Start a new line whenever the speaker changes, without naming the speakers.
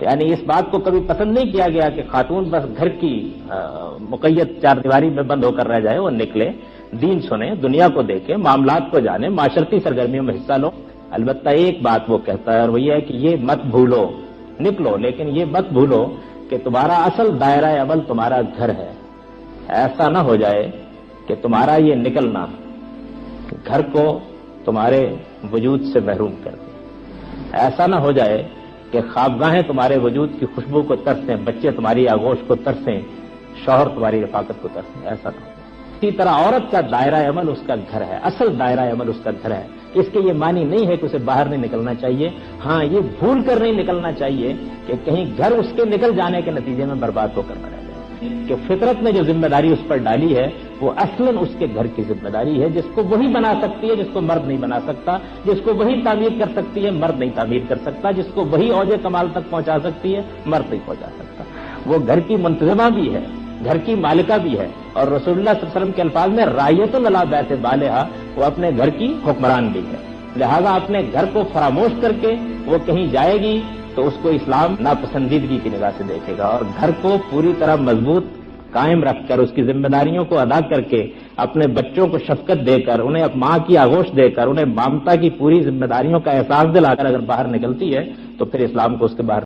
یعنی اس بات کو کبھی پسند نہیں کیا گیا کہ خاتون بس گھر کی مقید چار دیواری میں بند ہو کر رہ جائے، وہ نکلے، دین سنے، دنیا کو دیکھے، معاملات کو جانے، معاشرتی سرگرمیوں میں حصہ لو۔ البتہ ایک بات وہ کہتا ہے اور وہ یہ ہے کہ یہ مت بھولو، نکلو لیکن یہ مت بھولو کہ تمہارا اصل دائرہ عمل تمہارا گھر ہے۔ ایسا نہ ہو جائے کہ تمہارا یہ نکلنا گھر کو تمہارے وجود سے محروم کر دے، ایسا نہ ہو جائے کہ خوابگاہیں تمہارے وجود کی خوشبو کو ترسیں، بچے تمہاری آغوش کو ترسیں، شوہر تمہاری رفاقت کو ترسیں، ایسا نہ ہو جائے۔ اسی طرح عورت کا دائرہ عمل اس کا گھر ہے، اصل دائرہ عمل اس کا گھر ہے۔ اس کے یہ معنی نہیں ہے کہ اسے باہر نہیں نکلنا چاہیے، ہاں یہ بھول کر نہیں نکلنا چاہیے کہ کہیں گھر اس کے نکل جانے کے نتیجے میں برباد ہو کر نہ رہ جائے، کہ فطرت نے جو ذمہ داری اس پر ڈالی ہے وہ اصلاً اس کے گھر کی ذمہ داری ہے، جس کو وہی بنا سکتی ہے، جس کو مرد نہیں بنا سکتا، جس کو وہی تعمیر کر سکتی ہے، مرد نہیں تعمیر کر سکتا، جس کو وہی اوج کمال تک پہنچا سکتی ہے، مرد نہیں پہنچا سکتا۔ وہ گھر کی منتظمہ بھی ہے، گھر کی مالکہ بھی ہے، اور رسول اللہ صلی اللہ علیہ وسلم کے الفاظ میں رایۃ علی بیت بالہا، وہ اپنے گھر کی حکمران بھی ہے۔ لہذا اپنے گھر کو فراموش کر کے وہ کہیں جائے گی تو اس کو اسلام ناپسندیدگی کی نگاہ سے دیکھے گا، اور گھر کو پوری طرح مضبوط قائم رکھ کر اس کی ذمہ داریوں کو ادا کر کے اپنے بچوں کو شفقت دے کر انہیں ماں کی آغوش دے کر انہیں مامتا کی پوری ذمہ داریوں کا احساس دلا کر اگر باہر نکلتی ہے تو پھر اسلام کو اس کے باہر